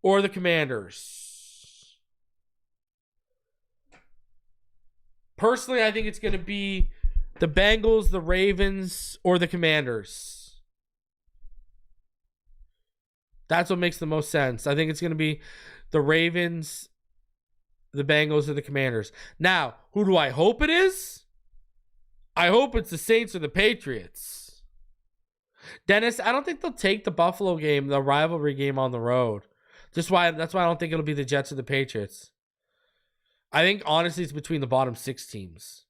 or the Commanders. Personally, I think it's going to be the Bengals, the Ravens, or the Commanders. That's what makes the most sense. I think it's going to be the Ravens, the Bengals, or the Commanders. Now, who do I hope it is? I hope it's the Saints or the Patriots. Dennis, I don't think they'll take the Buffalo game, the rivalry game, on the road. That's why I don't think it'll be the Jets or the Patriots. I think, honestly, it's between the bottom 6 teams,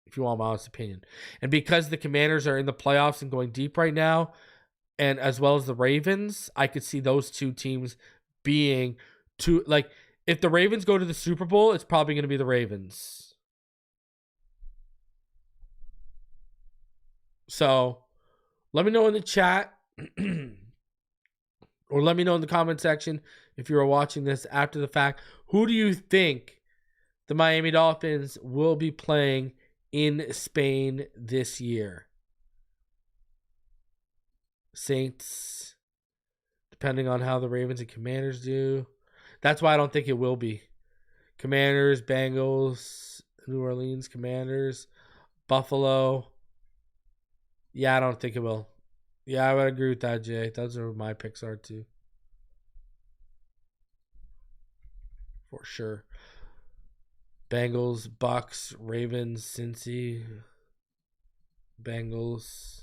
if you want my honest opinion. And because the Commanders are in the playoffs and going deep right now, and as well as the Ravens, I could see those 2 teams being two. Like, if the Ravens go to the Super Bowl, it's probably going to be the Ravens. So, let me know in the chat, or let me know in the comment section if you're watching this after the fact. Who do you think the Miami Dolphins will be playing in Spain this year? Saints, depending on how the Ravens and Commanders do. That's why I don't think it will be. Commanders, Bengals, New Orleans, Commanders, Buffalo. Yeah, I don't think it will. Yeah, I would agree with that, Jay. Those are my picks are too. For sure. Bengals, Bucks, Ravens, Cincy, Bengals.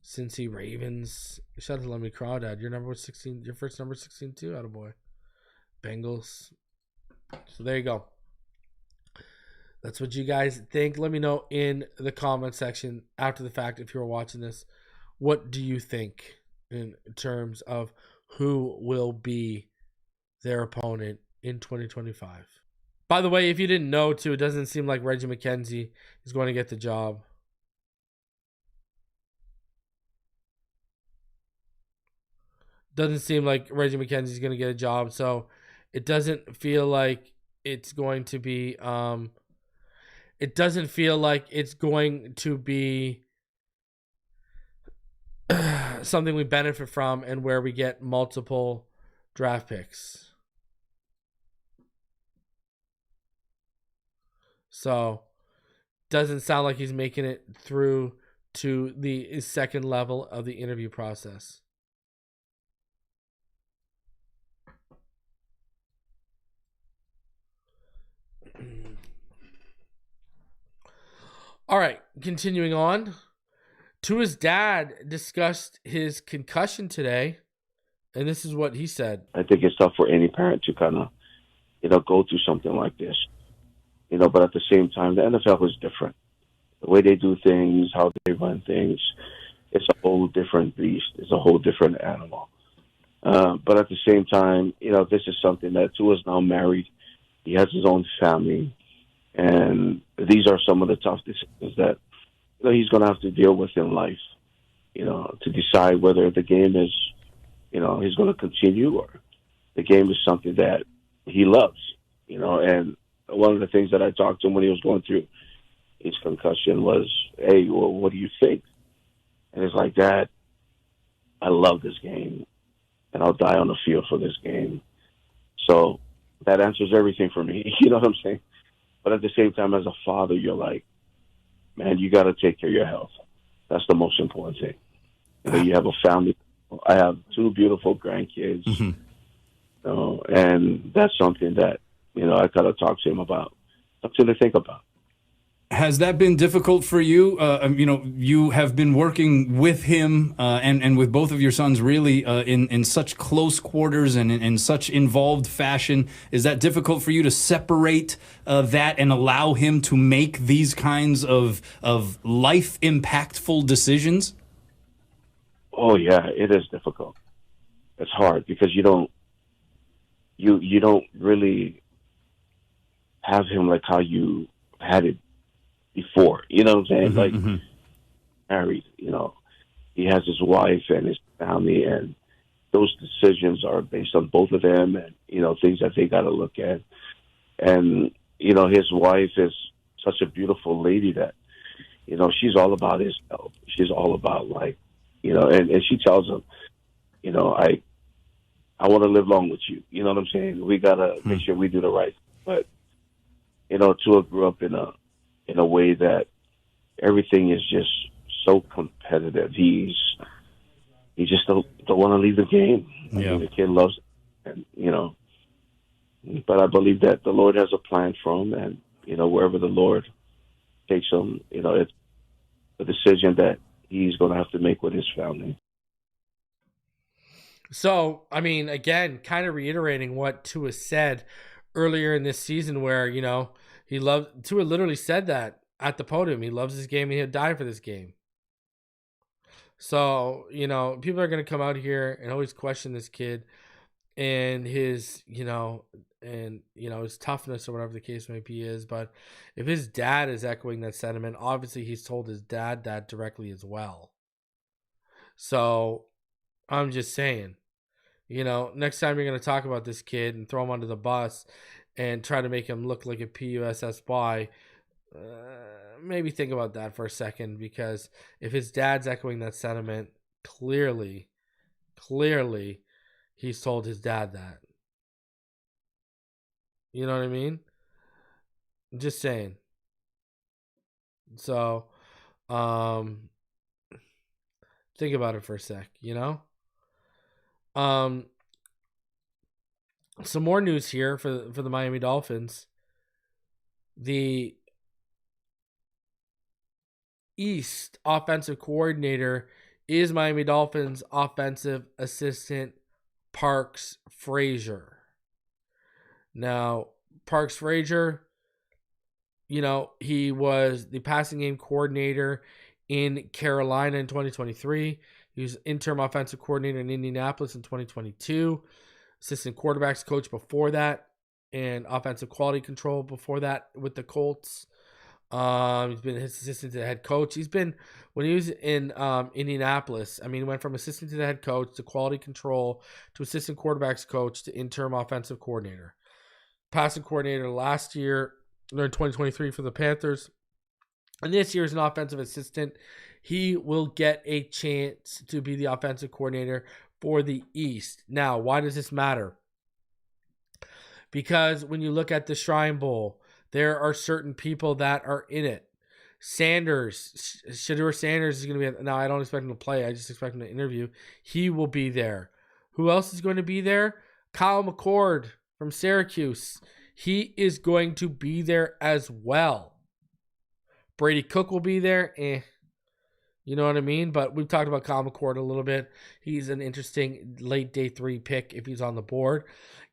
Cincy, Ravens. Shout out to Lemmy Crawdad. Your number was 16. Your first number 16 too. Attaboy. Bengals. So there you go. That's what you guys think. Let me know in the comment section after the fact if you're watching this. What do you think in terms of who will be their opponent in 2025? By the way, if you didn't know too, it doesn't seem like Reggie McKenzie is going to get the job. Doesn't seem like Reggie McKenzie is going to get a job, so it doesn't feel like it's going to be. It doesn't feel like it's going to be something we benefit from, and where we get multiple draft picks. So, doesn't sound like he's making it through to the second level of the interview process. All right, continuing on. Tua's dad discussed his concussion today, and this is what he said. I think it's tough for any parent to kind of, go through something like this. But at the same time, the NFL is different. The way they do things, how they run things, it's a whole different beast. It's a whole different animal. But at the same time, this is something that Tua's now married. He has his own family. And these are some of the tough decisions that he's going to have to deal with in life, to decide whether the game is, he's going to continue, or the game is something that he loves, And one of the things that I talked to him when he was going through his concussion was, hey, well, what do you think? And it's like, Dad, I love this game, and I'll die on the field for this game. So that answers everything for me. You know what I'm saying? But at the same time, as a father, you're like, man, you got to take care of your health. That's the most important thing. You know, you have a family. I have 2 beautiful grandkids, you know, and that's something that, you know, I gotta talk to him about, something to think about. Has that been difficult for you? You know, you have been working with him and with both of your sons really in such close quarters and in such involved fashion. Is that difficult for you to separate that and allow him to make these kinds of life impactful decisions? Oh yeah, it is difficult. It's hard because you don't really have him like how you had it before. You know what I'm saying? Like married, you know, he has his wife and his family, and those decisions are based on both of them, and you know, things that they got to look at. And you know, his wife is such a beautiful lady that, you know, she's all about his health. She's all about, like, you know, and she tells him, you know, I want to live long with you. You know what I'm saying? We gotta make sure we do the right thing. But you know, Tua grew up in a way that everything is just so competitive. He just don't want to leave the game. I mean, the kid loves it, and you know. But I believe that the Lord has a plan for him, and you know, wherever the Lord takes him, you know, it's a decision that he's going to have to make with his family. So, I mean, again, kind of reiterating what Tua said earlier in this season, where, you know, Tua literally said that at the podium. He loves this game and he'll die for this game. So, you know, people are going to come out here and always question this kid and his, you know, his toughness or whatever the case may be is. But if his dad is echoing that sentiment, obviously he's told his dad that directly as well. So I'm just saying, you know, next time you're going to talk about this kid and throw him under the bus and try to make him look like a PUSSY, maybe think about that for a second, because if his dad's echoing that sentiment, clearly, he's told his dad that. You know what I mean? Just saying. So, think about it for a sec, you know? Some more news here for the Miami Dolphins. The East offensive coordinator is Miami Dolphins offensive assistant Parks Frazier. Now, Parks Frazier, you know, he was the passing game coordinator in Carolina in 2023. He was interim offensive coordinator in Indianapolis in 2022. Assistant quarterbacks coach before that, and offensive quality control before that with the Colts. He's been his assistant to the head coach. He's been, when he was in Indianapolis, I mean, he went from assistant to the head coach to quality control to assistant quarterbacks coach to interim offensive coordinator. Passing coordinator last year, or in 2023 for the Panthers. And this year is an offensive assistant. He will get a chance to be the offensive coordinator for the East. Now, why does this matter? Because when you look at the Shrine Bowl, there are certain people that are in it. Shedeur Sanders is going to be, now I don't expect him to play, I just expect him to interview. He will be there. Who else is going to be there? Kyle McCord from Syracuse. He is going to be there as well. Brady Cook will be there. You know what I mean? But we've talked about Kyle McCord a little bit. He's an interesting late day 3 pick if he's on the board.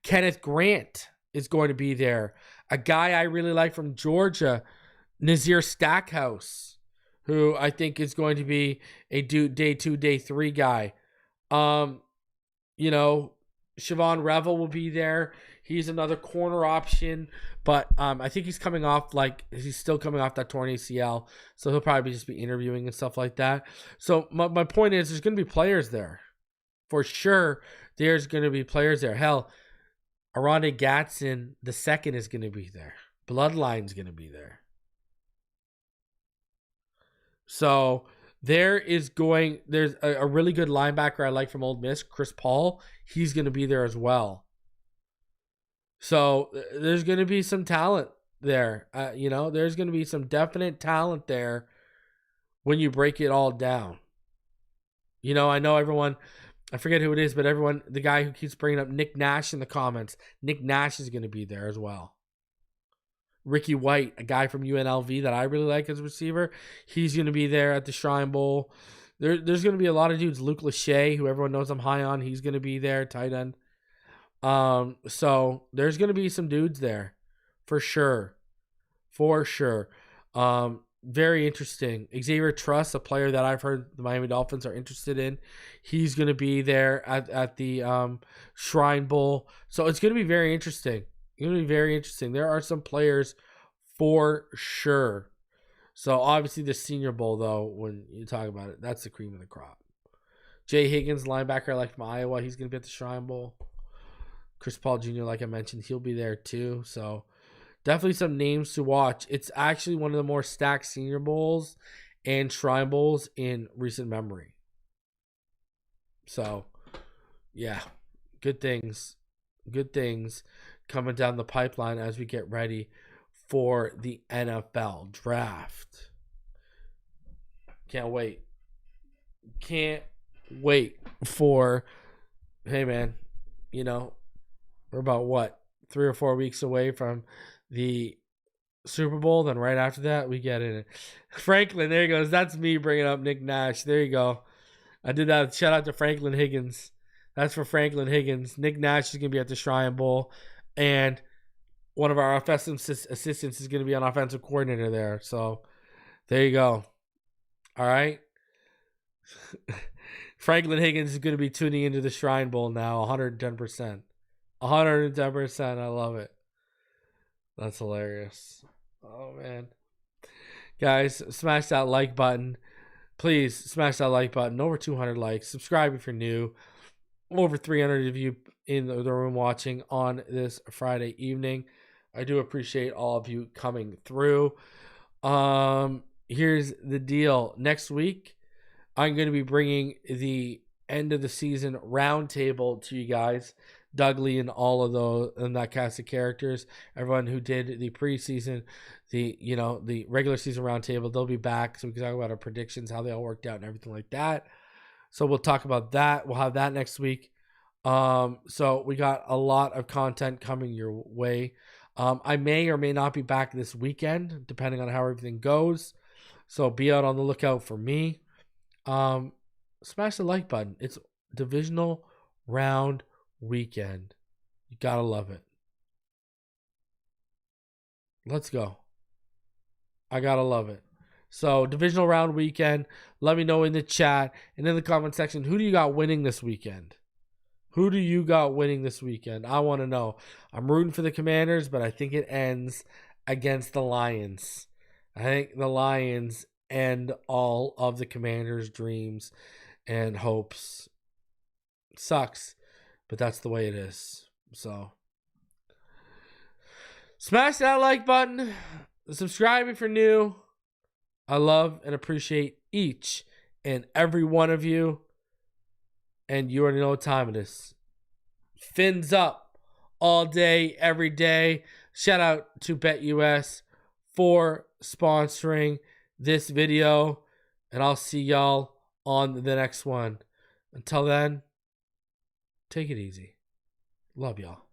Kenneth Grant is going to be there. A guy I really like from Georgia, Nazir Stackhouse, who I think is going to be a day 2, day 3 guy. You know, Siobhan Revel will be there. He's another corner option, but I think he's still coming off that torn ACL, so he'll probably just be interviewing and stuff like that. So my point is, there's going to be players there. For sure, there's going to be players there. Hell, Aronde Gatson II is going to be there. Bloodline's going to be there. So there's a really good linebacker I like from Ole Miss, Chris Paul. He's going to be there as well. So there's going to be some talent there. There's going to be some definite talent there when you break it all down. I know everyone, I forget who it is, but everyone, the guy who keeps bringing up Nick Nash in the comments, Nick Nash is going to be there as well. Ricky White, a guy from UNLV that I really like as a receiver, he's going to be there at the Shrine Bowl. There's going to be a lot of dudes. Luke Lachey, who everyone knows I'm high on, he's going to be there, tight end. So there's going to be some dudes there for sure. For sure. Very interesting. Xavier Truss, a player that I've heard the Miami Dolphins are interested in, he's going to be there at the Shrine Bowl. So it's going to be very interesting. It's going to be very interesting. There are some players for sure. So obviously the Senior Bowl, though, when you talk about it, that's the cream of the crop. Jay Higgins, linebacker I like from Iowa, he's going to be at the Shrine Bowl. Chris Paul Jr., like I mentioned, he'll be there too. So definitely some names to watch. It's actually one of the more stacked Senior Bowls and Shrine Bowls in recent memory. So, yeah, good things coming down the pipeline as we get ready for the NFL draft. Can't wait for, hey man, we're about 3 or 4 weeks away from the Super Bowl. Then right after that, we get in it. Franklin, there he goes. That's me bringing up Nick Nash. There you go. I did that. Shout out to Franklin Higgins. That's for Franklin Higgins. Nick Nash is going to be at the Shrine Bowl. And one of our offensive assistants is going to be an offensive coordinator there. So there you go. All right. Franklin Higgins is going to be tuning into the Shrine Bowl now. 110%. 110%. I love it. That's hilarious. Oh, man. Guys, smash that like button. Please smash that like button. Over 200 likes. Subscribe if you're new. Over 300 of you in the room watching on this Friday evening. I do appreciate all of you coming through. Here's the deal. Next week, I'm going to be bringing the end of the season roundtable to you guys. Doug Lee and all of those and that cast of characters, everyone who did the preseason, the regular season roundtable, they'll be back so we can talk about our predictions, how they all worked out, and everything like that. So we'll talk about that. We'll have that next week. So we got a lot of content coming your way. I may or may not be back this weekend, depending on how everything goes. So be out on the lookout for me. Smash the like button. It's divisional round weekend. You gotta love it. Let's go. I gotta love it. So divisional round weekend. Let me know in the chat and in the comment section, who do you got winning this weekend? Who do you got winning this weekend? I want to know. I'm rooting for the Commanders, but I think it ends against the Lions. I think the Lions end all of the Commanders' dreams and hopes. It sucks, but that's the way it is. So smash that like button. Subscribe if you're new. I love and appreciate each and every one of you. And you already know what time it is. Fins up all day, every day. Shout out to BetUS for sponsoring this video. And I'll see y'all on the next one. Until then, take it easy. Love y'all.